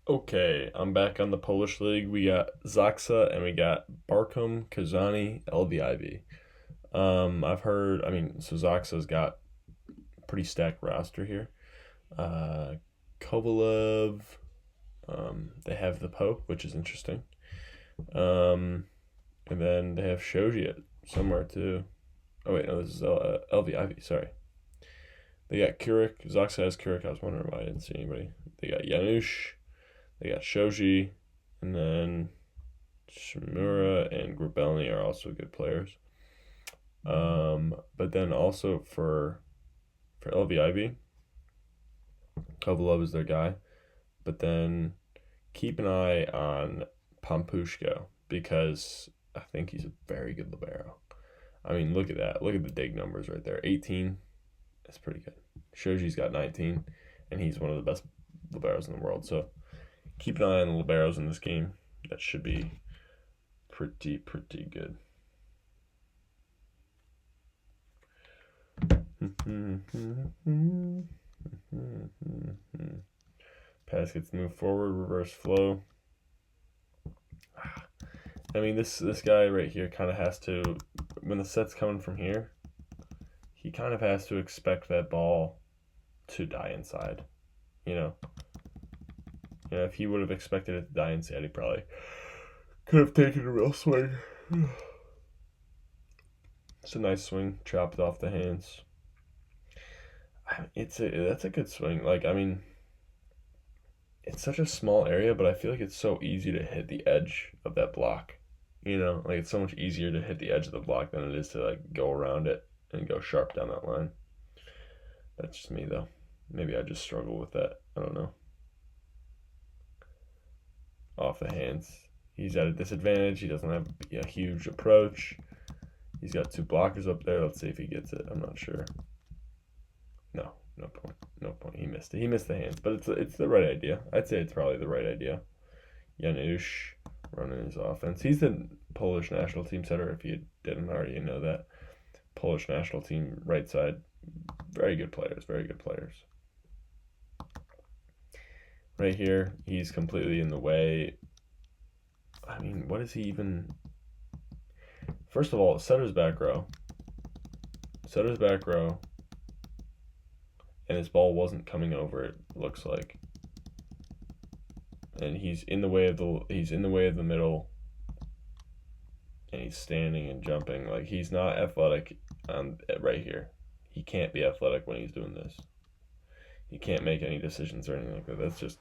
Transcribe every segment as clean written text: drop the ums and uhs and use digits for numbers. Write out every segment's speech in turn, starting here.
Okay, I'm back on the Polish league. We got Zaksa and we got Barkhom LVIV. I've heard. So Zaksa's got a pretty stacked roster here. Uh, Kovalev. They have the Pope, which is interesting. Um, and then they have Shoji somewhere too. Oh wait, no, this is LVIV. Sorry, they got Kurik. Zaksa has Kurik. I was wondering why I didn't see anybody. They got Janusz. They got Shoji, and then Shimura and Grabelny are also good players. But then also for LVIV, Kovalev is their guy. But then keep an eye on Pampushko because I think he's a very good libero. I mean, look at that. Look at the dig numbers right there. 18. That's pretty good. Shoji's got 19, and he's one of the best liberos in the world. So keep an eye on the liberos in this game. That should be pretty good. Pass gets moved forward, reverse flow. I mean, this guy right here kind of has to, when the set's coming from here, he kind of has to expect that ball to die inside. You know, if he would have expected it to die inside, he probably could have taken a real swing. It's a nice swing, chopped off the hands. That's a good swing. It's such a small area, but I feel like it's so easy to hit the edge of that block. It's so much easier to hit the edge of the block than it is to go around it and go sharp down that line. That's just me though. Maybe I just struggle with that. I don't know. Off the hands. He's at a disadvantage. He doesn't have a huge approach. He's got two blockers up there. Let's see if he gets it. I'm not sure. No, no point. No point. He missed it. He missed the hands, but it's the right idea. I'd say it's probably the right idea. Janusz running his offense. He's the Polish national team setter. If you didn't already know that, Polish national team right side. Very good players. Very good players. Right here, he's completely in the way. I mean, what is he even? First of all, setter's back row. Setter's back row. And his ball wasn't coming over, it looks like. And he's in the way of the middle. And he's standing and jumping. He's not athletic right here. He can't be athletic when he's doing this. He can't make any decisions or anything like that. That's just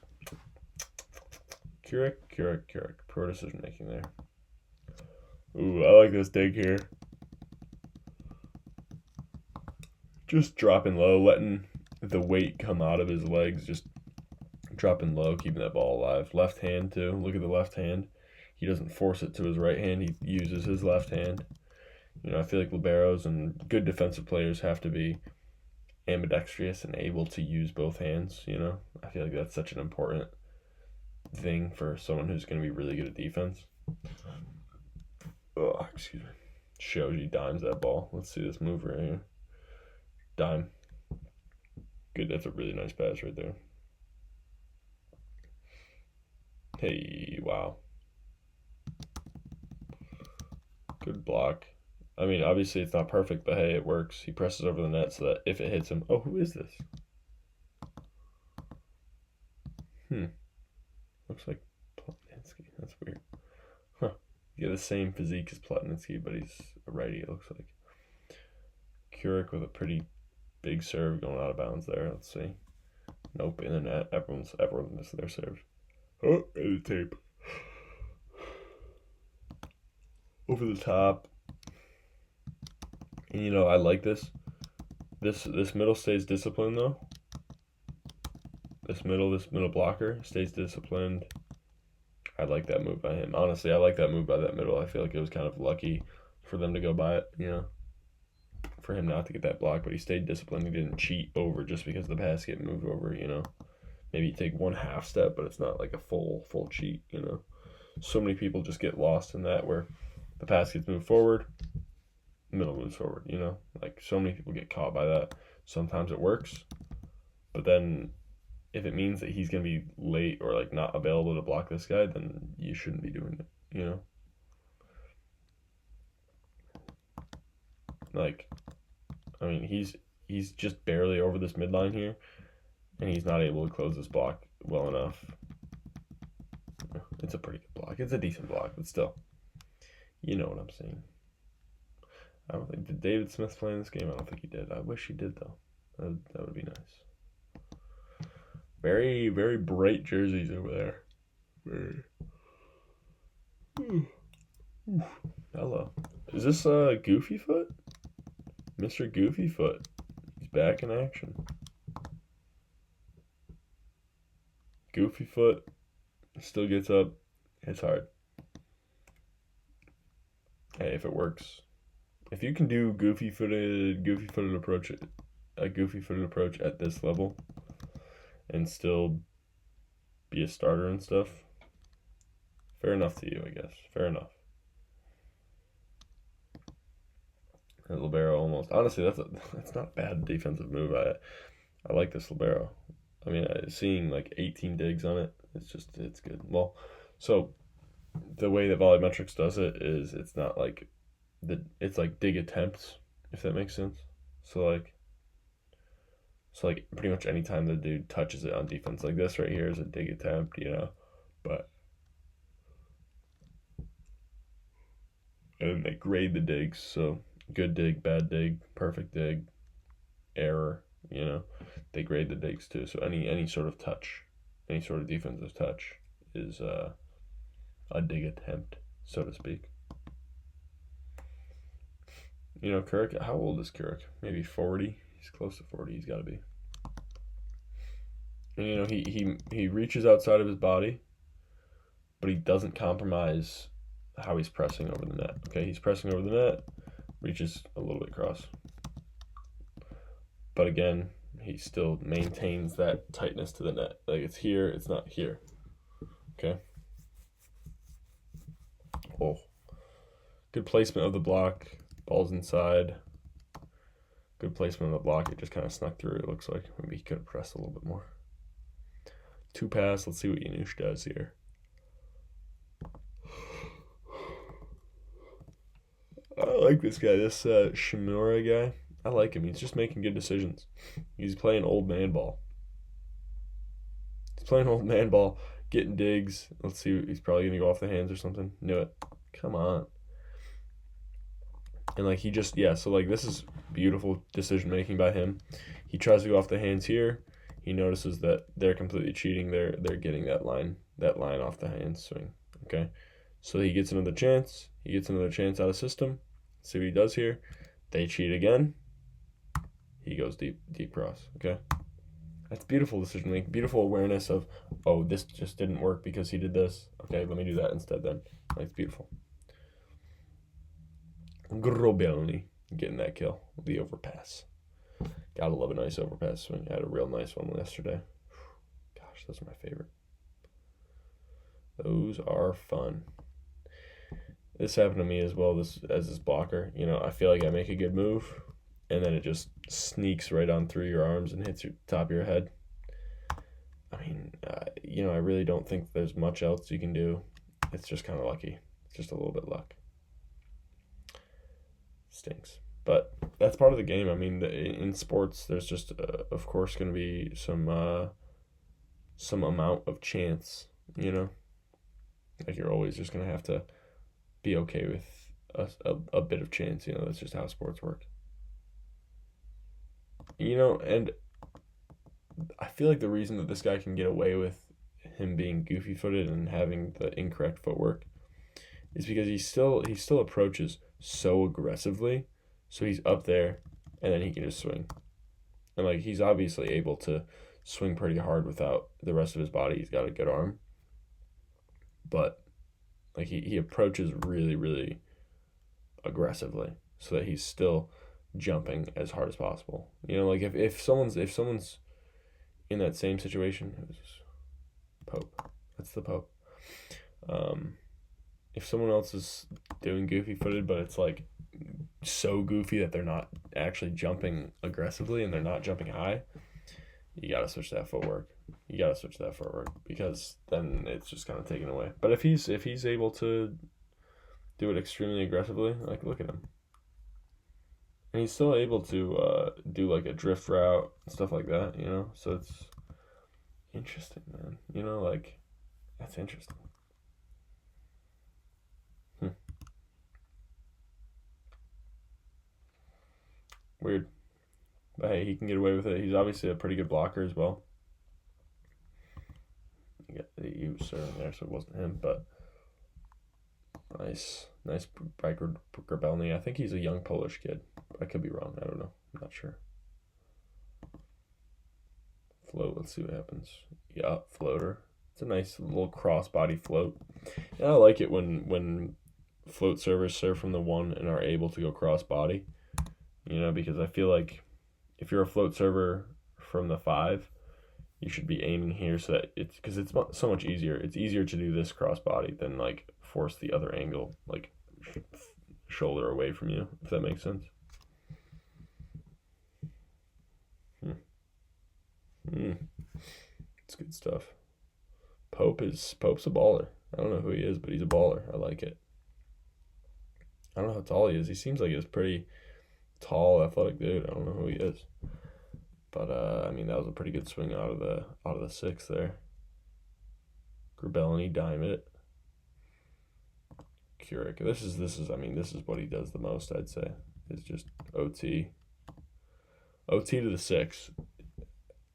Kurik. Poor decision making there. Ooh, I like this dig here. Just dropping low, letting the weight come out of his legs, just dropping low, keeping that ball alive. Left hand too. Look at the left hand. He doesn't force it to his right hand. He uses his left hand. I feel like liberos and good defensive players have to be ambidextrous and able to use both hands. I feel like that's such an important thing for someone who's going to be really good at defense. Oh, excuse me. Shoji dimes that ball. Let's see this move right here. Dime. Good, that's a really nice pass right there. Hey, wow. Good block. I mean, obviously it's not perfect, but hey, it works. He presses over the net so that if it hits him... Oh, who is this? Looks like Plotnitsky. That's weird. Huh. You have the same physique as Plotnitsky, but he's a righty, it looks like. Kurik with a pretty big serve going out of bounds there. Let's see. Nope, in the net. Everyone's missing their serve. Oh, and the tape. Over the top. And I like this. This middle stays disciplined though. This middle blocker stays disciplined. I like that move by him. Honestly, I like that move by that middle. I feel like it was kind of lucky for them to go by it, for him not to get that block, but he stayed disciplined. He didn't cheat over just because the pass get moved over, Maybe take one half step, but it's not like a full cheat, So many people just get lost in that where the pass gets moved forward, the middle moves forward, so many people get caught by that. Sometimes it works, but then if it means that he's gonna be late or like not available to block this guy, then you shouldn't be doing it. You know, like I mean he's just barely over this midline here, and he's not able to close this block well enough. It's a pretty good block. It's a decent block, but still, you know what I'm saying. I don't think did David Smith play in this game. I don't think he did. I wish he did though. That would be nice. Very, very bright jerseys over there. Very. Hello. Is this Goofy Foot? Mr. Goofy Foot. He's back in action. Goofy Foot still gets up. It's hard. Hey, if it works. If you can do goofy footed approach, a goofy footed approach at this level, and still be a starter and stuff, fair enough to you, I guess. Fair enough. That libero almost. Honestly, that's not a bad defensive move. I like this libero. I mean, seeing like 18 digs on it, it's good. Well, so the way that volumetrics does it is it's not like it's like dig attempts, if that makes sense. So pretty much anytime the dude touches it on defense, like this right here is a dig attempt, you know, but and then they grade the digs. So good dig, bad dig, perfect dig, error, you know, they grade the digs too. So any sort of touch, any sort of defensive touch is a dig attempt, so to speak. You know, Kirk, how old is Kirk? Maybe 40? He's close to 40, he's got to be. And, you know, he reaches outside of his body, but he doesn't compromise how he's pressing over the net. Okay, he's pressing over the net, reaches a little bit across. But again, he still maintains that tightness to the net. Like, it's here, it's not here. Okay? Oh. Good placement of the block. Ball's inside. Good placement of the block. It just kind of snuck through, it looks like. Maybe he could have pressed a little bit more. 2 pass. Let's see what Yanush does here. I like this guy. This Shimura guy. I like him. He's just making good decisions. He's playing old man ball. He's playing old man ball, getting digs. Let's see. He's probably going to go off the hands or something. Knew it. Come on. And like he just, yeah, so like this is beautiful decision making by him. He tries to go off the hands here. He notices that they're completely cheating. They're getting that line off the hands swing. Okay. So he gets another chance. He gets another chance out of system. See what he does here. They cheat again. He goes deep cross. Okay. That's beautiful decision making. Beautiful awareness of, oh, this just didn't work because he did this. Okay, let me do that instead then. That's beautiful. Grobioni getting that kill. The overpass. Gotta love a nice overpass swing. I had a real nice one yesterday. Gosh, those are my favorite. Those are fun. This happened to me as well as this blocker. You know, I feel like I make a good move, and then it just sneaks right on through your arms and hits your top of your head. I mean, you know, I really don't think there's much else you can do. It's just kind of lucky. It's just a little bit luck. Stinks. But that's part of the game. I mean, in sports, there's just, of course, going to be some amount of chance, you know? Like, you're always just going to have to be okay with a bit of chance, you know? That's just how sports work. You know, and I feel like the reason that this guy can get away with him being goofy-footed and having the incorrect footwork is because he still approaches so aggressively, so he's up there, and then he can just swing. And, like, he's obviously able to swing pretty hard without the rest of his body. He's got a good arm. But, like, he approaches really, really aggressively so that he's still jumping as hard as possible. You know, like, if someone's in that same situation, who's Pope? That's the Pope. If someone else is doing goofy-footed, but it's, like, so goofy that they're not actually jumping aggressively and they're not jumping high, you got to switch that footwork. You gotta switch that forward because then it's just kind of taken away. But if he's able to do it extremely aggressively, like look at him, and he's still able to do like a drift route and stuff like that, you know. So it's interesting, man. You know, like that's interesting. Weird. But hey, he can get away with it. He's obviously a pretty good blocker as well. He was serving there, so it wasn't him. But nice by Grabelny. I think he's a young Polish kid. I could be wrong. I don't know. I'm not sure. Float. Let's see what happens. Yeah, floater. It's a nice little cross-body float. And I like it when float servers serve from the 1 and are able to go cross-body. You know, because I feel like if you're a float server from the 5, you should be aiming here so that it's so much easier. It's easier to do this cross-body than like force the other angle, like shoulder away from you, if that makes sense. It's good stuff. Pope's a baller. I don't know who he is, but he's a baller. I like it. I don't know how tall he is. He seems like he's pretty tall, athletic dude. I don't know who he is, but I mean that was a pretty good swing out of the 6 there. Grabelny dime it. Keurig. This is I mean this is what he does the most. I'd say is just OT to the 6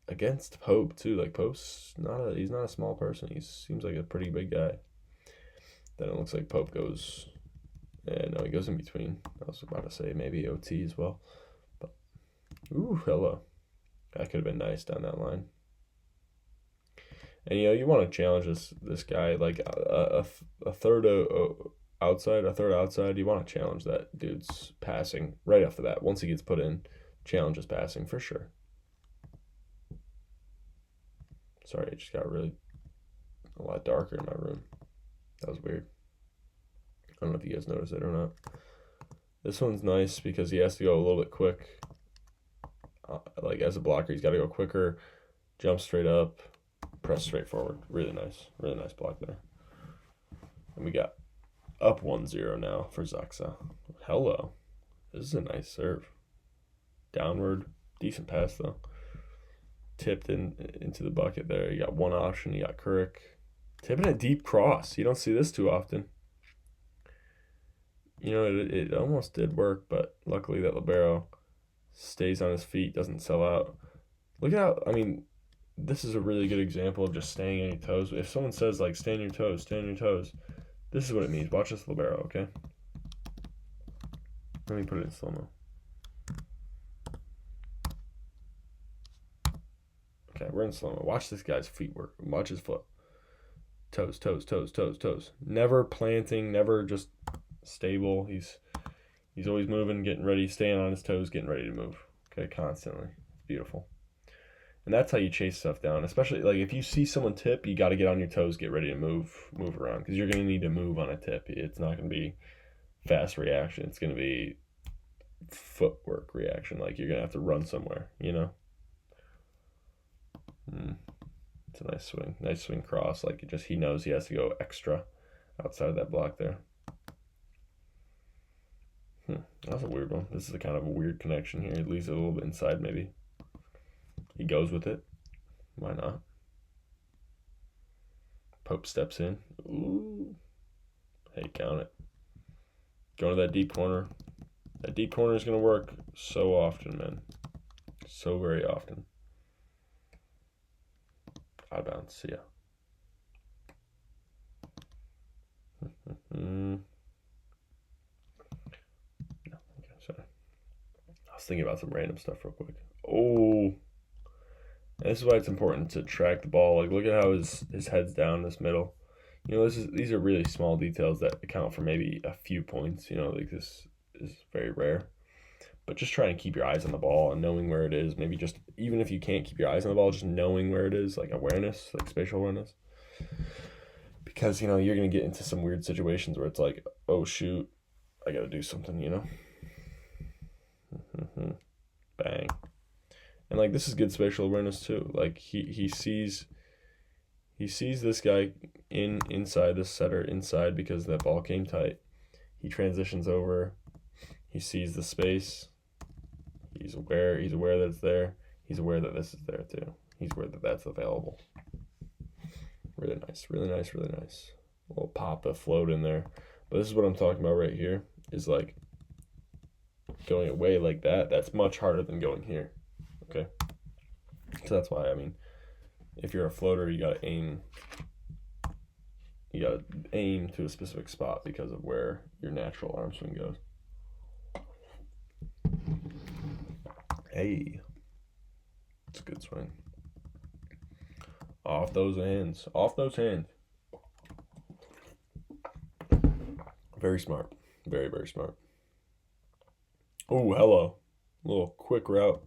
against Pope too. Like Pope's he's not a small person. He seems like a pretty big guy. Then it looks like Pope goes. Yeah, no, he goes in between. I was about to say maybe OT as well. But, ooh, hello. That could have been nice down that line. And, you know, you want to challenge this guy. Like, a third outside. You want to challenge that dude's passing right off the bat. Once he gets put in, challenge his passing for sure. Sorry, it just got really a lot darker in my room. That was weird. I don't know if you guys noticed it or not. This one's nice because he has to go a little bit quick. Like as a blocker, he's got to go quicker, jump straight up, press straight forward. Really nice block there. And we got up 1-0 now for Zaksa. Hello. This is a nice serve. Downward, decent pass though. Tipped into the bucket there. You got one option. You got Keurig. Tipping a deep cross. You don't see this too often. You know, it almost did work, but luckily that libero stays on his feet, doesn't sell out. Look at how, I mean, this is a really good example of just staying on your toes. If someone says, like, stay on your toes, this is what it means. Watch this libero, okay? Let me put it in slow-mo. Okay, we're in slow-mo. Watch this guy's feet work. Watch his foot. Toes. Never planting, never just stable. He's always moving, getting ready, staying on his toes, getting ready to move. Okay, constantly. It's beautiful. And that's how you chase stuff down. Especially like if you see someone tip, you got to get on your toes, get ready to move around because you're going to need to move on a tip. It's not going to be fast reaction. It's going to be footwork reaction. Like you're going to have to run somewhere, you know? It's a nice swing cross. Like he knows he has to go extra outside of that block there. That's a weird one. This is a kind of a weird connection here. He leaves it a little bit inside maybe. He goes with it. Why not? Pope steps in. Ooh. Hey, count it. Going to that deep corner. That deep corner is going to work so often, man. So very often. Out of bounds. See ya. No, okay, sorry. I was thinking about some random stuff real quick. Oh. And this is why it's important to track the ball. Like, look at how his head's down this middle. You know, these are really small details that account for maybe a few points. You know, like this is very rare. But just trying to keep your eyes on the ball and knowing where it is. Maybe just, even if you can't keep your eyes on the ball, just knowing where it is, like awareness, like spatial awareness. Because, you know, you're going to get into some weird situations where it's like, oh, shoot, I got to do something, you know? Bang. And, like, this is good spatial awareness, too. Like, he sees He sees this guy inside, this setter inside because that ball came tight. He transitions over. He sees the space. He's aware that it's there. He's aware that this is there too. He's aware that that's available. Really nice, really nice, really nice. A little pop of float in there. But this is what I'm talking about right here, is like going away like that. That's much harder than going here. Okay? So that's why, I mean, if you're a floater, you gotta aim to a specific spot because of where your natural arm swing goes. Hey. It's a good swing. Off those hands. Off those hands. Very smart. Very, very smart. Oh, hello. A little quick route.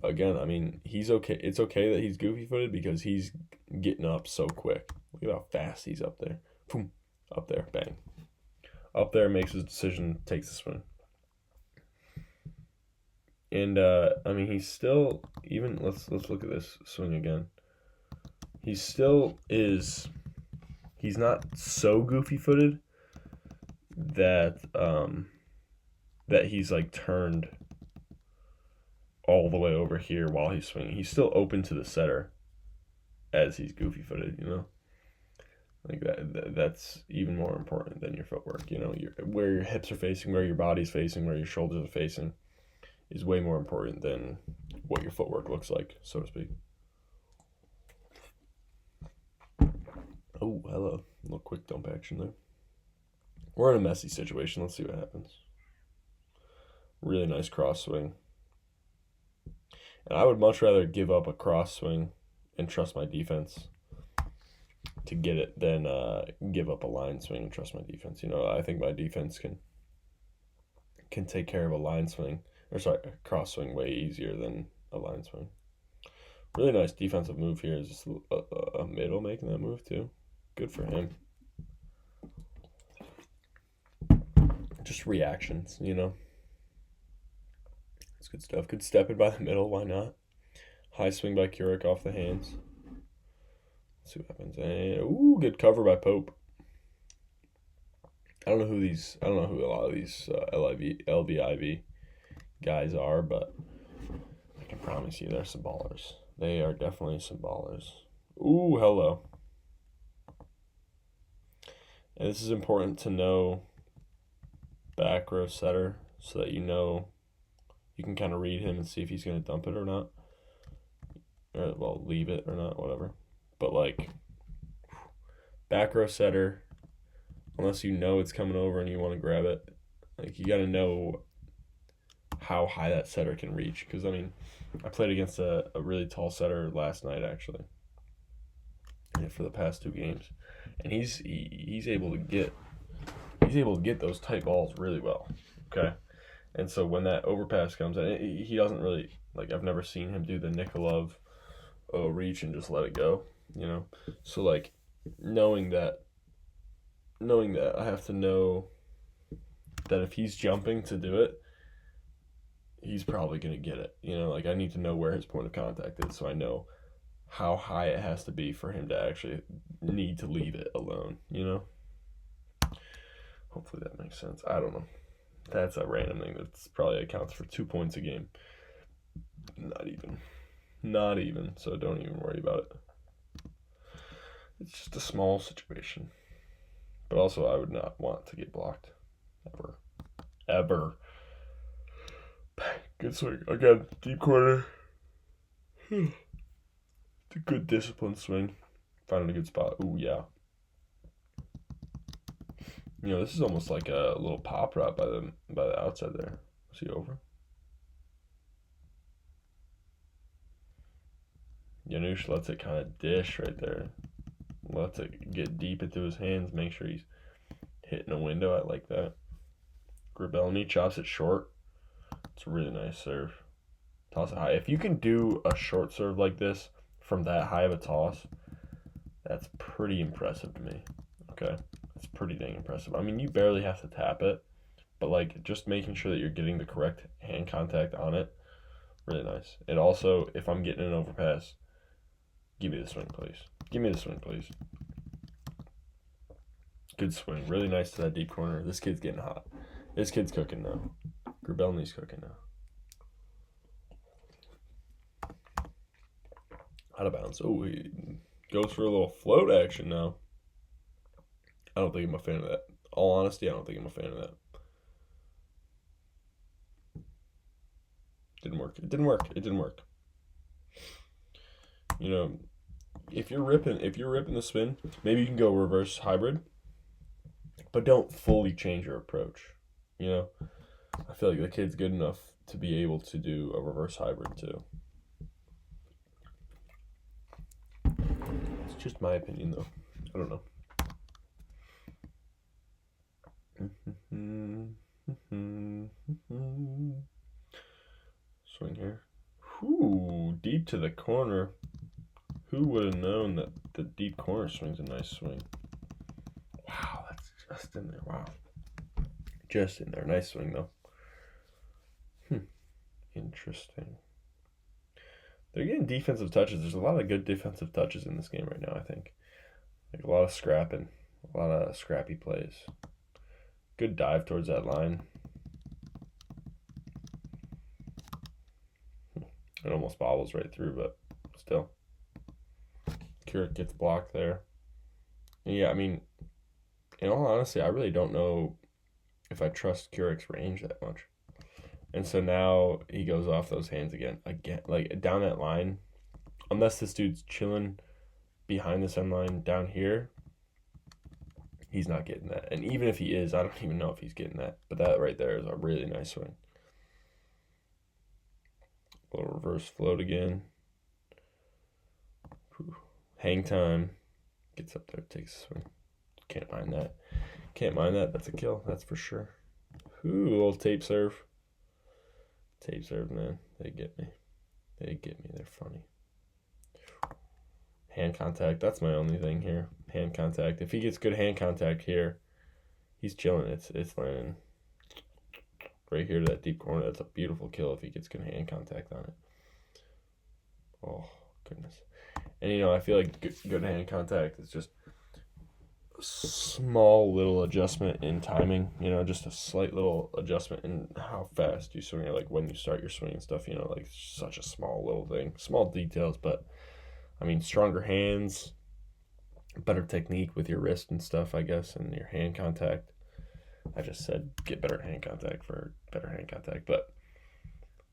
Again, I mean, he's okay. It's okay that he's goofy-footed because he's getting up so quick. Look at how fast he's up there. Boom. Up there. Bang. Up there, makes his decision, takes the swing. And, I mean, he's still, even, let's look at this swing again. He still is, he's not so goofy-footed that, that he's, like, turned all the way over here while he's swinging. He's still open to the setter as he's goofy-footed, you know? Like, that's even more important than your footwork, you know? Where your hips are facing, where your body's facing, where your shoulders are facing is way more important than what your footwork looks like, so to speak. Oh, hello. A little quick dump action there. We're in a messy situation. Let's see what happens. Really nice cross swing. And I would much rather give up a cross swing and trust my defense to get it than give up a line swing and trust my defense. You know, I think my defense can take care of a line swing, or sorry, a cross swing way easier than a line swing. Really nice defensive move here. Is just a middle making that move too. Good for him. Just reactions, you know. It's good stuff. Good step in by the middle. Why not? High swing by Keurig off the hands. Let's see what happens. And, ooh, good cover by Pope. I don't know who a lot of these LVIV guys are, but I can promise you they're some ballers. They are definitely some ballers. Ooh, hello. And this is important to know back row setter so that you know you can kind of read him and see if he's going to dump it or not. Or, well, leave it or not, whatever. But, like, back row setter, unless you know it's coming over and you want to grab it, like, you got to know how high that setter can reach. Because, I mean, I played against a really tall setter last night, actually, for the past 2 games. And he's able to get those tight balls really well, okay? And so when that overpass comes in, he doesn't really, like, I've never seen him do the Nikolov reach and just let it go, you know? So, like, knowing that I have to know that if he's jumping to do it, he's probably going to get it, you know? Like, I need to know where his point of contact is so I know how high it has to be for him to actually need to leave it alone, you know? Hopefully that makes sense. I don't know. That's a random thing that's probably accounts for 2 points a game. Not even. So don't even worry about it. It's just a small situation. But also I would not want to get blocked. Ever. Good swing. Again, deep corner. It's a good disciplined swing. Finding a good spot. Ooh, yeah. You know, this is almost like a little pop route by the outside there. See over. Janusz lets it kind of dish right there. Lets it get deep into his hands. Make sure he's hitting a window. I like that. Grabelny chops it short. It's a really nice serve. Toss it high. If you can do a short serve like this from that high of a toss, that's pretty impressive to me. Okay? It's pretty dang impressive. I mean, you barely have to tap it, but, like, just making sure that you're getting the correct hand contact on it, really nice. And also, if I'm getting an overpass, give me the swing, please. Give me the swing, please. Good swing. Really nice to that deep corner. This kid's getting hot. This kid's cooking now. Grubelny's cooking now. Out of bounds. Oh, he goes for a little float action now. I don't think I'm a fan of that. All honesty, I don't think I'm a fan of that. Didn't work. It didn't work. It didn't work. You know, if you're ripping the spin, maybe you can go reverse hybrid, but don't fully change your approach. You know, I feel like the kid's good enough to be able to do a reverse hybrid too. It's just my opinion, though. I don't know. Swing here. Whoo, deep to the corner. Who would have known that the deep corner swing's a nice swing? Wow, that's just in there. Wow. Just in there. Nice swing, though. Interesting. They're getting defensive touches. There's a lot of good defensive touches in this game right now, I think. Like a lot of scrapping. A lot of scrappy plays. Good dive towards that line. It almost bobbles right through, but still. Keurig gets blocked there. Yeah, I mean, in all honesty, I really don't know if I trust Keurig's range that much. And so now he goes off those hands again, like down that line. Unless this dude's chilling behind this end line down here, he's not getting that. And even if he is, I don't even know if he's getting that. But that right there is a really nice swing. A little reverse float again. Whew. Hang time. Gets up there, takes a swing. Can't mind that. Can't mind that. That's a kill. That's for sure. Ooh, little tape serve. Tape serve, man. They get me. They get me. They're funny. Hand contact. That's my only thing here. Hand contact. If he gets good hand contact here, he's chilling. It's landing right here to that deep corner. That's a beautiful kill if he gets good hand contact on it. Oh, goodness. And, you know, I feel like good hand contact is just a small little adjustment in timing, you know, just a slight little adjustment in how fast you swing, or like when you start your swing and stuff, you know, like such a small little thing, small details. But I mean, stronger hands, better technique with your wrist and stuff, I guess, and your hand contact. I just said get better hand contact for better hand contact, but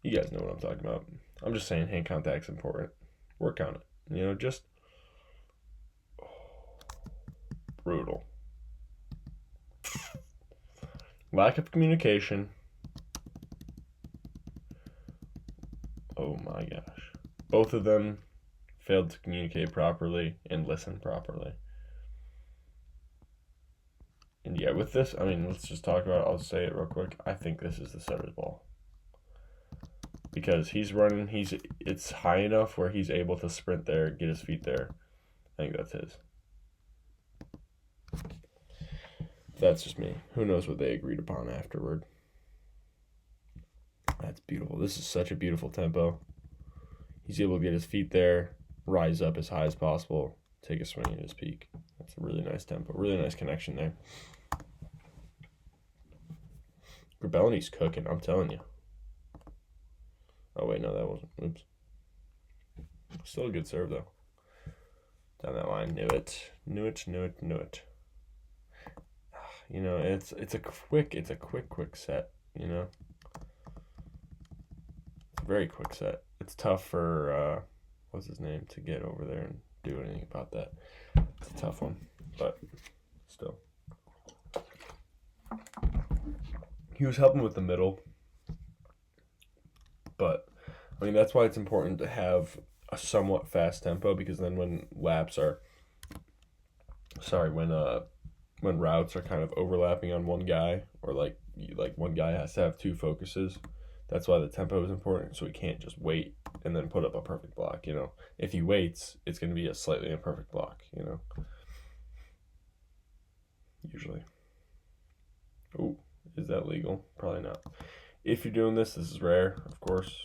you guys know what I'm talking about. I'm just saying hand contact's important. Work on it, you know, just brutal. Lack of communication. Oh my gosh. Both of them failed to communicate properly and listen properly. And yeah, with this, I mean, let's just talk about it. I'll say it real quick. I think this is the setter's ball. Because he's running, it's high enough where he's able to sprint there, get his feet there. I think that's his. That's just me. Who knows what they agreed upon afterward. That's beautiful. This is such a beautiful tempo. He's able to get his feet there, rise up as high as possible, take a swing at his peak. That's a really nice tempo. Really nice connection there. Grubelny's cooking, I'm telling you. Oh, wait, no, that wasn't. Oops. Still a good serve, though. Down that line. Knew it. Knew it, knew it, knew it. You know, it's a quick set, you know. It's a very quick set. It's tough for what's his name to get over there and do anything about that. It's a tough one, but still. He was helping with the middle, but I mean that's why it's important to have a somewhat fast tempo, because then when routes are kind of overlapping on one guy, or like one guy has to have two focuses, that's why the tempo is important. So he can't just wait and then put up a perfect block, you know. If he waits, it's going to be a slightly imperfect block, you know. Usually. Oh, is that legal? Probably not. If you're doing this is rare, of course.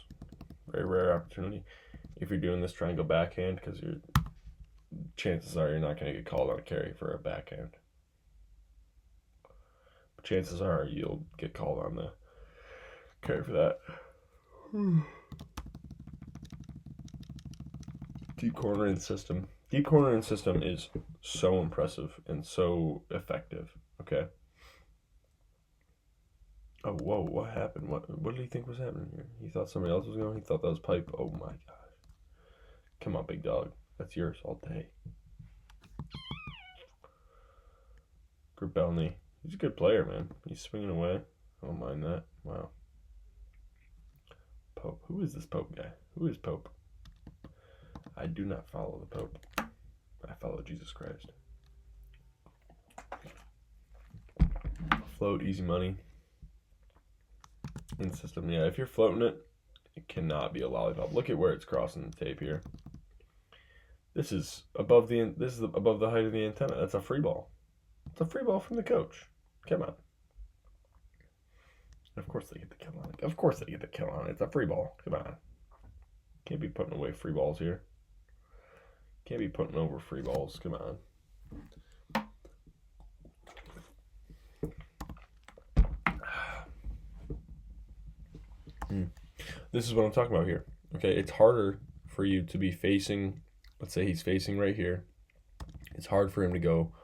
Very rare opportunity. If you're doing this triangle backhand, because you're chances are you're not going to get called on a carry for a backhand. But chances are you'll get called on the carry for that. Deep cornering system. Deep cornering system is so impressive and so effective. Okay. Oh, whoa, what happened? What did he think was happening here? He thought somebody else was going? He thought that was pipe? Oh my gosh. Come on, big dog. That's yours all day. Grabelny. He's a good player, man. He's swinging away. I don't mind that. Wow. Pope. Who is this Pope guy? Who is Pope? I do not follow the Pope. I follow Jesus Christ. Float, easy money. In system, yeah. If you're floating it, it cannot be a lollipop. Look at where it's crossing the tape here. This is above the height of the antenna. That's a free ball. It's a free ball from the coach. Come on. Of course they get the kill on it. Of course they get the kill on it. It's a free ball. Come on. Can't be putting away free balls here. Can't be putting over free balls. Come on. This is what I'm talking about here. Okay, it's harder for you to be facing, let's say he's facing right here. It's hard for him to go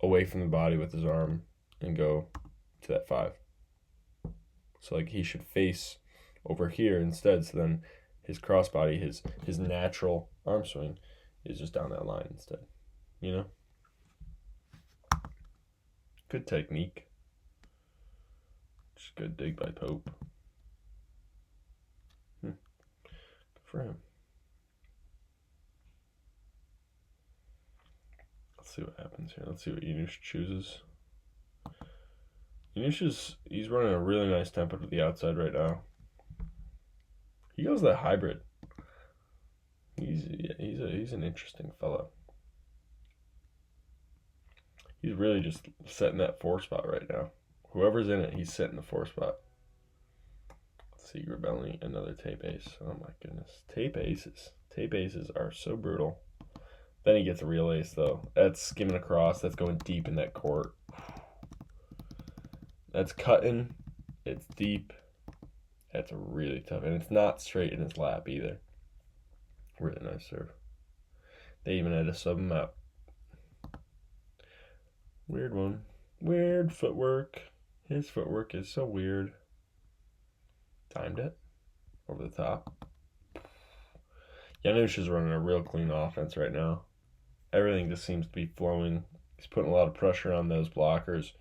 away from the body with his arm and go to that 5. So like he should face over here instead. So then his crossbody, his natural arm swing is just down that line instead. You know? Good technique. Just good dig by Pope. Good for him. Let's see what happens here. Let's see what Yanush chooses. Yanush he's running a really nice tempo to the outside right now. He goes that hybrid. He's an interesting fellow. He's really just setting that 4 spot right now. Whoever's in it, he's setting the 4 spot. Let's see, Grabelny, another tape ace. Oh my goodness. Tape aces. Tape aces are so brutal. Then he gets a real ace though. That's skimming across. That's going deep in that court. That's cutting. It's deep. That's really tough. And it's not straight in his lap either. Really nice serve. They even had to sub him out. Weird one. Weird footwork. His footwork is so weird. Timed it. Over the top. Yanush is running a real clean offense right now. Everything just seems to be flowing. He's putting a lot of pressure on those blockers,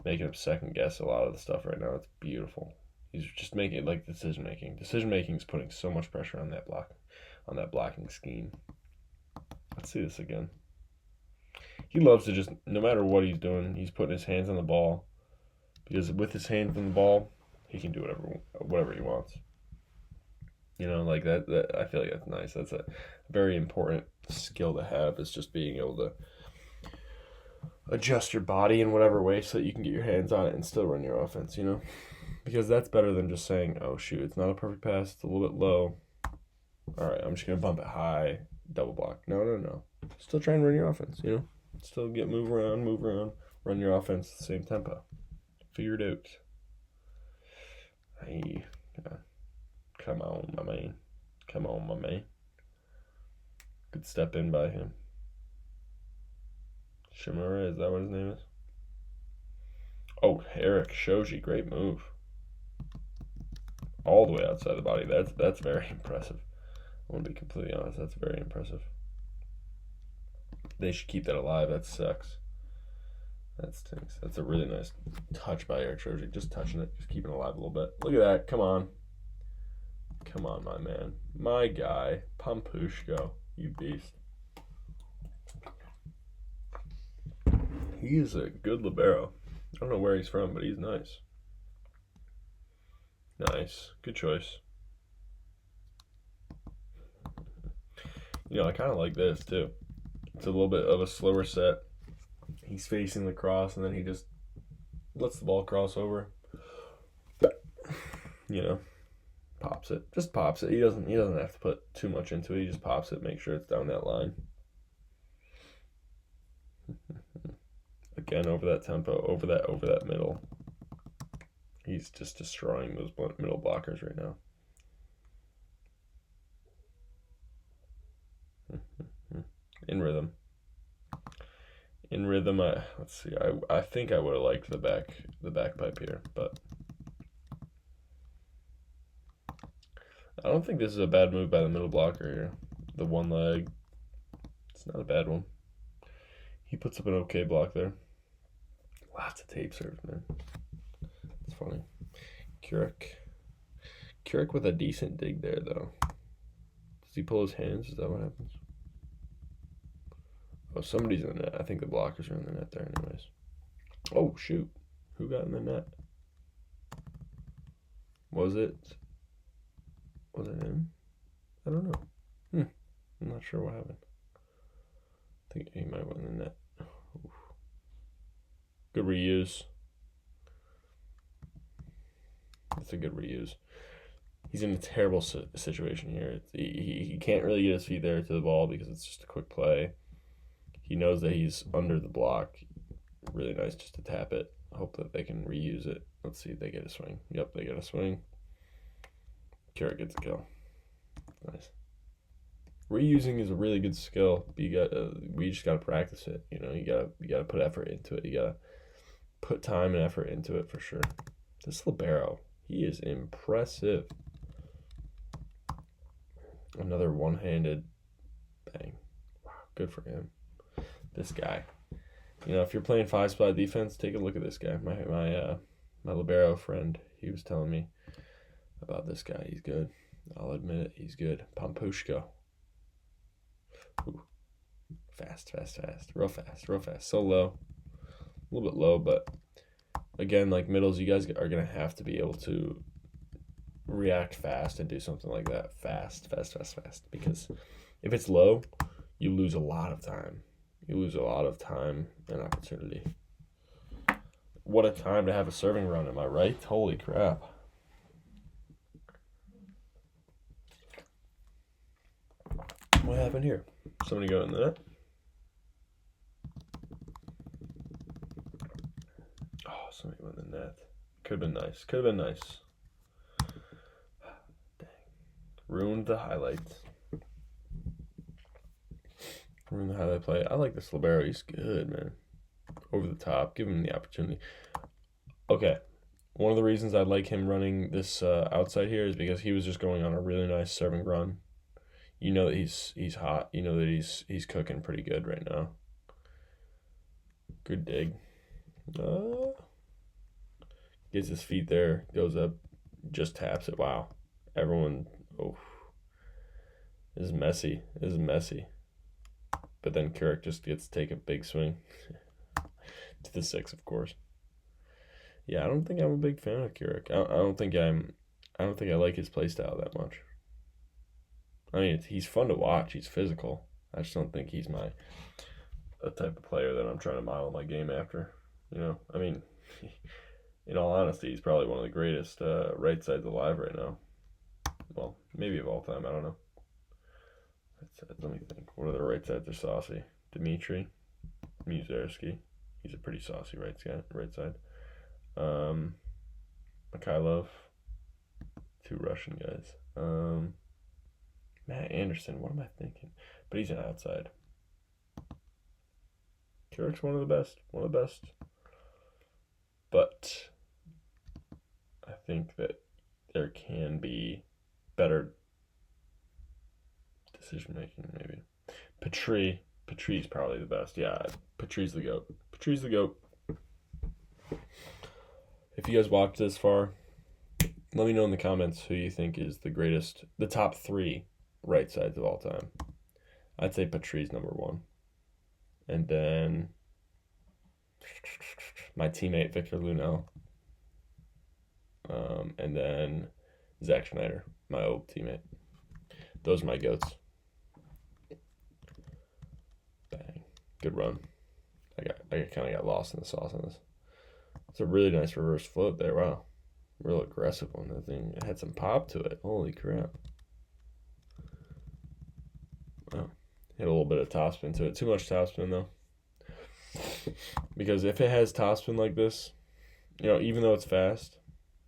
making him second guess a lot of the stuff right now. It's beautiful. He's just making it like decision making. Decision making is putting so much pressure on that blocking scheme. Let's see this again. He loves to just, no matter what he's doing, he's putting his hands on the ball. Because with his hands on the ball, he can do whatever he wants. You know, like that I feel like that's nice. That's a very important skill to have, is just being able to adjust your body in whatever way so that you can get your hands on it and still run your offense, you know? Because that's better than just saying, oh shoot, it's not a perfect pass, it's a little bit low. All right, I'm just going to bump it high, double block. No. Still try and run your offense, you know? Still move around, run your offense at the same tempo. Figure it out. Hey, yeah. Come on, my man. Come on, my man. Good step in by him. Shimura, is that what his name is? Oh, Erik Shoji, great move. All the way outside the body. That's very impressive. I want to be completely honest. That's very impressive. They should keep that alive. That sucks. That stinks. That's a really nice touch by Erik Shoji. Just touching it. Just keeping it alive a little bit. Look at that. Come on. Come on, my man. My guy. Pampushko. You beast. He is a good libero. I don't know where he's from, but he's nice. Nice. Good choice. You know, I kind of like this, too. It's a little bit of a slower set. He's facing the cross, and then he just lets the ball cross over. You know, pops it. Just pops it. He doesn't have to put too much into it. He just pops it, make sure it's down that line. Again, over that tempo, over that middle. He's just destroying those middle blockers right now. In rhythm. In rhythm, let's see. I think I would have liked the back pipe here, but I don't think this is a bad move by the middle blocker here. The one leg, it's not a bad one. He puts up an okay block there. Lots of tape serves, man. It's funny. Keurig with a decent dig there, though. Does he pull his hands? Is that what happens? Oh, somebody's in the net. I think the blockers are in the net there anyways. Oh, shoot. Who got in the net? Was it him? I don't know. I'm not sure what happened. I think he might win the net. Oof. Good reuse. That's a good reuse. He's in a terrible situation here. He can't really get his feet there to the ball because it's just a quick play. He knows that he's under the block. Really nice just to tap it. I hope that they can reuse it. Let's see if they get a swing. Yep, they get a swing. Keurig gets a kill. Nice. Reusing is a really good skill. We just gotta practice it. You gotta put effort into it. You gotta put time and effort into it for sure. This libero, he is impressive. Another one-handed bang. Wow, good for him. This guy. If you're playing 5-spot defense, take a look at this guy. My libero friend, he was telling me about this guy. He's good. I'll admit it. He's good. Pampushko. Ooh. Fast. Real fast. So low. A little bit low, but again, like middles, you guys are going to have to be able to react fast and do something like that. Fast. Because if it's low, you lose a lot of time. You lose a lot of time and opportunity. What a time to have a serving run, am I right? Holy crap. What happened here? Somebody go in the net? Oh, somebody went in the net. Could have been nice. Dang. Ruined the highlights. Ruined the highlight play. I like this libero. He's good, man. Over the top. Give him the opportunity. Okay. One of the reasons I like him running this outside here is because he was just going on a really nice serving run. You know that he's hot. You know that he's cooking pretty good right now. Good dig. Gets his feet there, goes up, just taps it. Wow. Everyone, this is messy. But then Keurig just gets to take a big swing to the 6, of course. Yeah, I don't think I'm a big fan of Keurig. I don't think I like his play style that much. I mean, he's fun to watch. He's physical. I just don't think he's the type of player that I'm trying to model my game after. I mean, in all honesty, he's probably one of the greatest right sides alive right now. Well, maybe of all time. I don't know. Let me think. What other right sides are saucy? Dmitry, Muzerski. He's a pretty saucy right side. Mikhailov. 2 Russian guys. Matt Anderson. What am I thinking? But he's an outside. Keurig's one of the best. But I think that there can be better decision making, maybe. Petrie's probably the best. Yeah, Petrie's the GOAT. If you guys watched this far, let me know in the comments who you think is the top 3 right sides of all time. I'd say Petrie's number 1. And then my teammate, Victor Lunel. And then Zach Schneider, my old teammate. Those are my GOATs. Bang. Good run. I kind of got lost in the sauce on this. It's a really nice reverse float there. Wow. Real aggressive one. That thing, it had some pop to it. Holy crap. Wow. Hit a little bit of topspin to it. Too much topspin, though. Because if it has topspin like this, even though it's fast,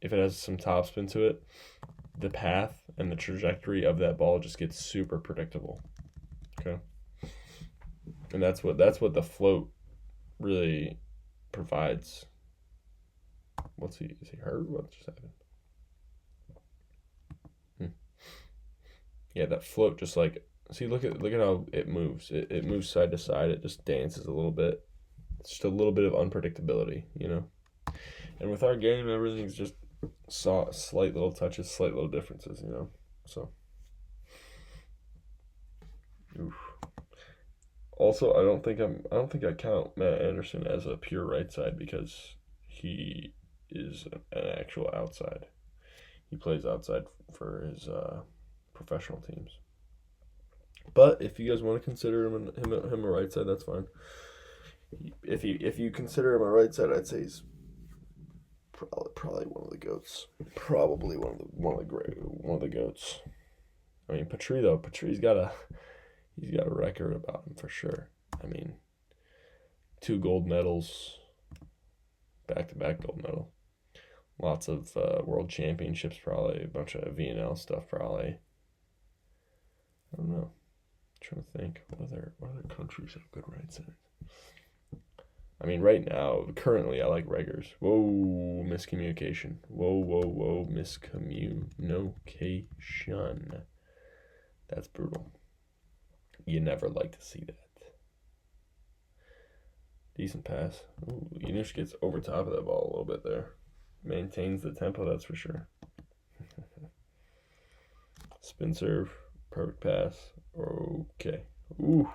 if it has some topspin to it, the path and the trajectory of that ball just gets super predictable. Okay. And that's what the float really provides. Is he hurt? What just happened? Yeah, that float just like, see, look at how it moves. It moves side to side. It just dances a little bit. It's just a little bit of unpredictability, And with our game, everything's just slight little touches, slight little differences, So, oof. Also, I don't think I count Matt Anderson as a pure right side because he is an actual outside. He plays outside for his professional teams. But if you guys want to consider him a right side, that's fine. If you consider him a right side, I'd say he's probably one of the goats. Probably one of the goats. I mean, Patri's got a record about him for sure. I mean, 2 gold medals, back-to-back gold medal. Lots of world championships, probably a bunch of VNL stuff, probably. I don't know. I'm trying to think what other countries have good right sides. I mean, right now, currently, I like Reggers. Whoa, miscommunication. Whoa, miscommunication. That's brutal. You never like to see that. Decent pass. Ooh, Yanush gets over top of that ball a little bit there. Maintains the tempo, that's for sure. Spin serve. Perfect pass. Okay. Ooh.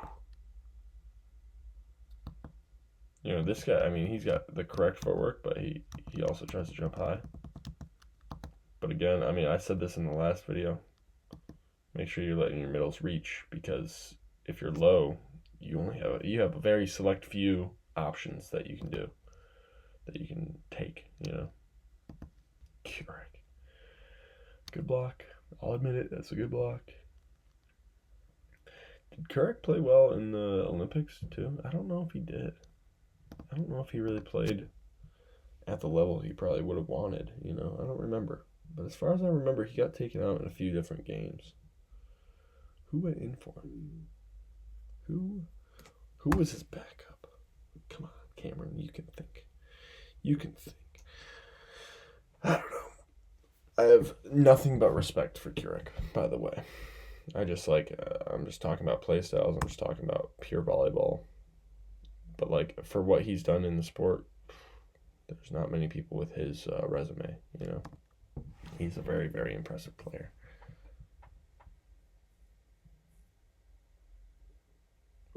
This guy, I mean, he's got the correct footwork, but he also tries to jump high. But again, I mean, I said this in the last video. Make sure you're letting your middles reach, because if you're low, you have a very select few options that you can do, that you can take, Correct. Good block. I'll admit it. That's a good block. Did Kurek play well in the Olympics too? I don't know if he did. I don't know if he really played at the level he probably would have wanted. I don't remember. But as far as I remember, he got taken out in a few different games. Who went in for him? Who was his backup? Come on, Cameron. You can think. I don't know. I have nothing but respect for Kurek, by the way. I'm just talking about play styles. I'm just talking about pure volleyball. But, for what he's done in the sport, there's not many people with his resume, He's a very, very impressive player.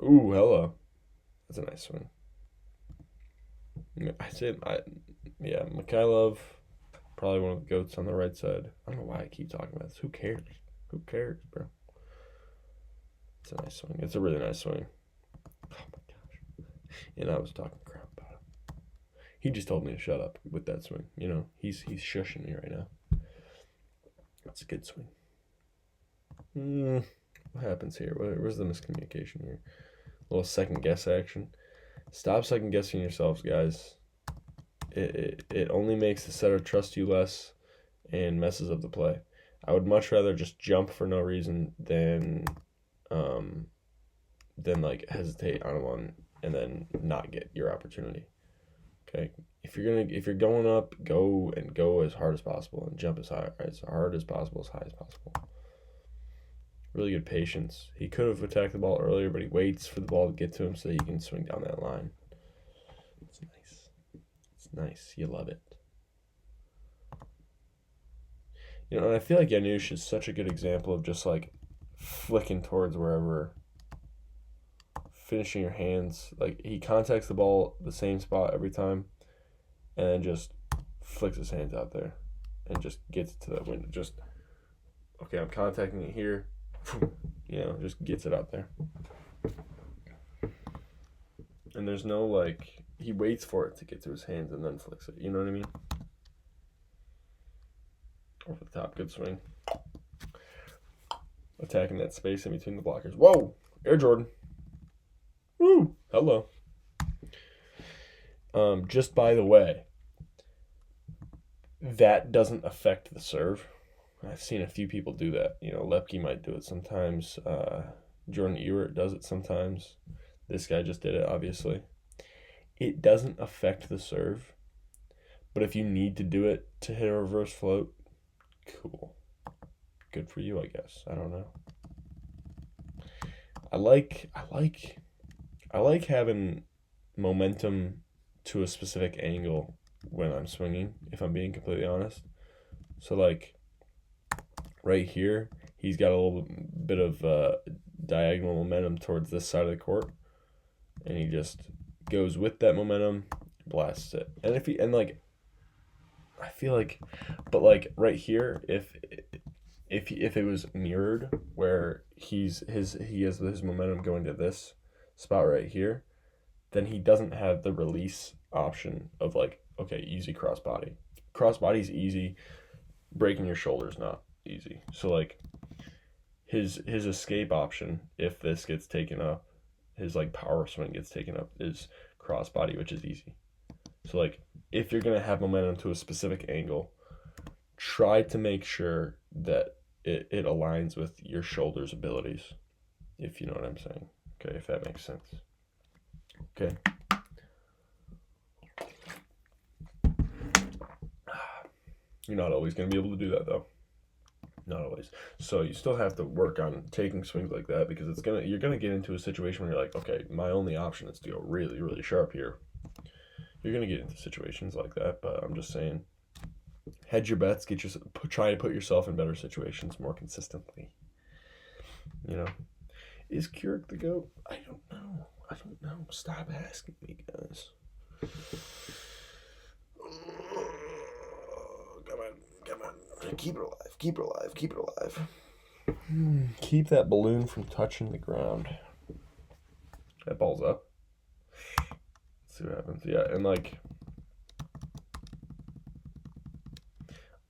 Ooh, hello. That's a nice swing. Mikhailov, probably one of the goats on the right side. I don't know why I keep talking about this. Who cares, bro? It's a nice swing. It's a really nice swing. Oh my gosh. And I was talking crap about him. He just told me to shut up with that swing. He's shushing me right now. That's a good swing. What happens here? Where's the miscommunication here? A little second guess action. Stop second guessing yourselves, guys. It only makes the setter trust you less and messes up the play. I would much rather just jump for no reason than hesitate on one and then not get your opportunity. Okay, if you're going up, go as hard as possible and jump as hard as possible, as high as possible. Really good patience. He could have attacked the ball earlier, but he waits for the ball to get to him so he can swing down that line. It's nice. It's nice. You love it. And I feel like Yanush is such a good example of just flicking towards wherever, finishing your hands. He contacts the ball the same spot every time and then just flicks his hands out there and just gets to that window. Okay, I'm contacting it here. Just gets it out there. And there's no he waits for it to get to his hands and then flicks it. You know what I mean? Over the top, good swing. Attacking that space in between the blockers. Whoa! Air Jordan. Woo! Hello. Just by the way, that doesn't affect the serve. I've seen a few people do that. Lepke might do it sometimes. Jordan Ewert does it sometimes. This guy just did it, obviously. It doesn't affect the serve. But if you need to do it to hit a reverse float, cool. Good for you, I guess. I don't know. I like having momentum to a specific angle when I'm swinging, if I'm being completely honest. So like right here, he's got a little bit of diagonal momentum towards this side of the court, and he just goes with that momentum, blasts it. And I feel like, but like right here, if it was mirrored where he has his momentum going to this spot right here, then he doesn't have the release option of like, okay, easy crossbody. Crossbody's easy, breaking your shoulder's not easy. So like his escape option, if this gets taken up, his like power swing gets taken up, is crossbody, which is easy. So like if you're gonna have momentum to a specific angle, try to make sure that it aligns with your shoulder's abilities, if you know what I'm saying. Okay, if that makes sense. Okay. You're not always going to be able to do that, though. Not always. So you still have to work on taking swings like that, because you're gonna get into a situation where you're like, okay, my only option is to go really, really sharp here. You're gonna get into situations like that, but I'm just saying, hedge your bets, try to put yourself in better situations more consistently. Is Keurig the GOAT? I don't know. Stop asking me, guys. Come on. Keep it alive. Keep that balloon from touching the ground. That ball's up. Let's see what happens. Yeah, and like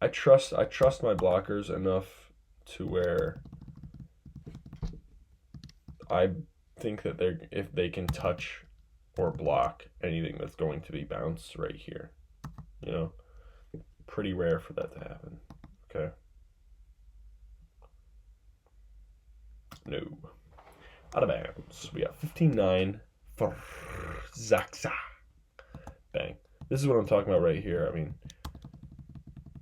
I trust my blockers enough to where I think that if they can touch or block anything that's going to be bounced right here. Pretty rare for that to happen. Okay. No. Out of bounds. We got 15-9 for Zaksa. Bang. This is what I'm talking about right here. I mean,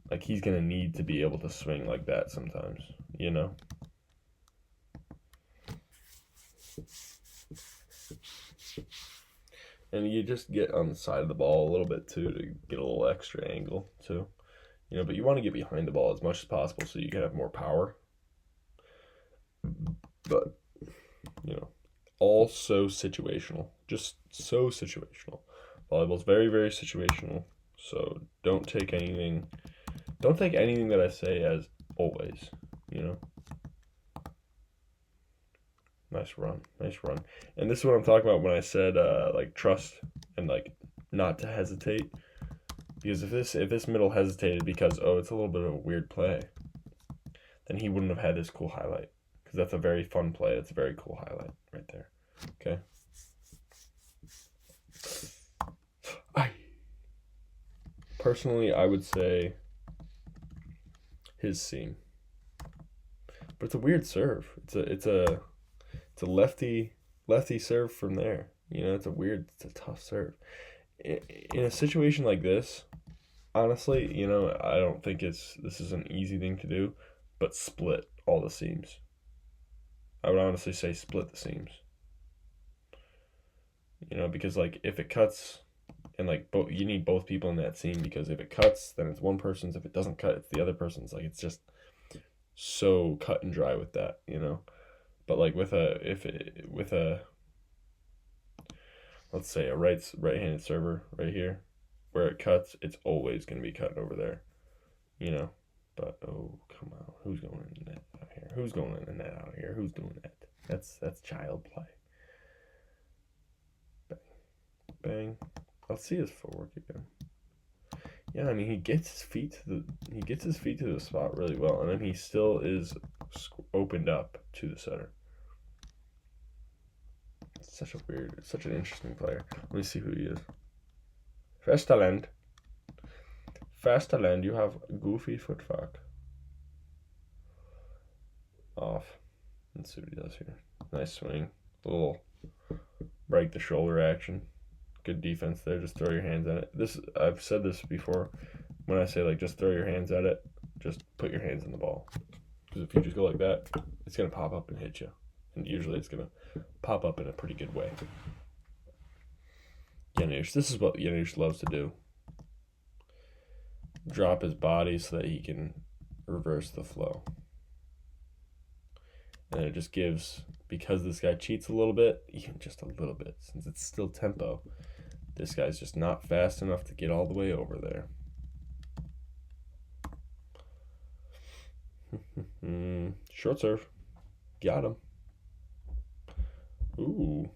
like, he's going to need to be able to swing like that sometimes, And you just get on the side of the ball a little bit, too, to get a little extra angle, too. But you want to get behind the ball as much as possible so you can have more power. But, all so situational. Just so situational. Volleyball's very, very situational. So don't take anything that I say as always, Nice run. And this is what I'm talking about when I said like trust and like not to hesitate. Because if this middle hesitated because it's a little bit of a weird play, then he wouldn't have had this cool highlight. Because that's a very fun play. It's a very cool highlight right there. Okay. Personally, I would say his seam. But it's a weird serve. It's a lefty serve from there. It's a tough serve. In a situation like this, honestly, I don't think this is an easy thing to do, but split all the seams. I would honestly say split the seams. Because like if it cuts, and like you need both people in that seam, because if it cuts, then it's one person's. If it doesn't cut, it's the other person's. Like it's just so cut and dry with that, But like with a let's say a right-handed server right here, where it cuts, it's always going to be cutting over there, But come on, who's going in the net out here? Who's going in the net out here? Who's doing that? That's child play. Bang. Let's see his footwork again. Yeah, I mean he gets his feet to the spot really well, and then he still is opened up to the center. Such an interesting player. Let me see who he is. Festaland. Festaland, you have goofy footfuck. Off. Let's see what he does here. Nice swing. A little break the shoulder action. Good defense there. Just throw your hands at it. I've said this before. When I say like just throw your hands at it, just put your hands in the ball. Because if you just go like that, it's gonna pop up and hit you. And usually it's gonna pop up in a pretty good way. Janusz. This is what Janusz loves to do. Drop his body so that he can reverse the flow. And it just gives, because this guy cheats a little bit, even just a little bit, since it's still tempo, this guy's just not fast enough to get all the way over there. Short serve. Got him. Ooh.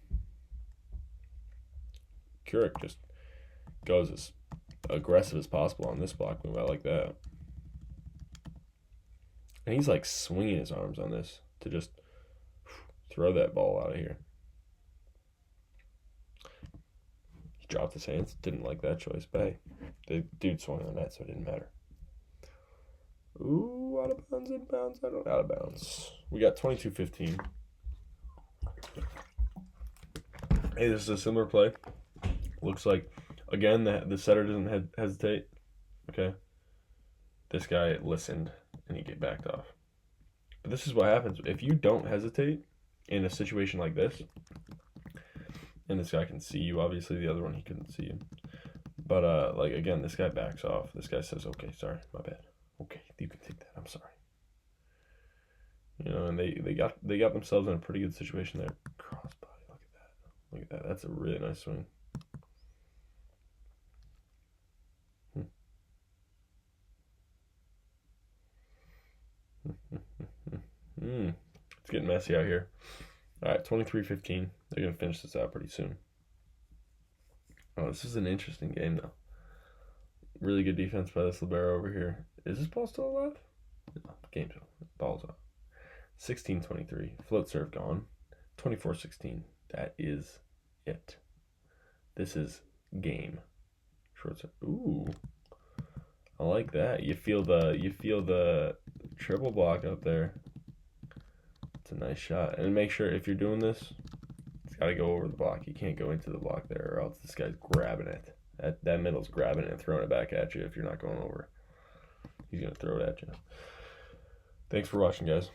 Keurig just goes as aggressive as possible on this block move. I like that. And he's like swinging his arms on this to just throw that ball out of here. He dropped his hands. Didn't like that choice, but hey, the dude swung on that, so it didn't matter. Ooh, out of bounds, in bounds, out of bounds. We got 22-15. Hey, this is a similar play. Looks like, again, the setter doesn't hesitate. Okay. This guy listened, and he backed off. But this is what happens. If you don't hesitate in a situation like this, and this guy can see you, obviously the other one, he couldn't see you. But, like, again, this guy backs off. This guy says, okay, sorry, my bad. Okay, you can take that. I'm sorry. You know, and they got themselves in a pretty good situation there. Crossbody, look at that. Look at that. That's a really nice swing. It's getting messy out here. All right, 23-15. They're going to finish this out pretty soon. Oh, this is an interesting game, though. Really good defense by this libero over here. Is this ball still alive? No, game's over. Ball's up. 16-23. Float serve gone. 24-16. That is it. This is game. Short serve. Ooh. I like that. You feel the triple block up there. It's a nice shot. And make sure if you're doing this, it's got to go over the block. You can't go into the block there, or else this guy's grabbing it. That middle's grabbing it and throwing it back at you if you're not going over. He's going to throw it at you. Thanks for watching, guys.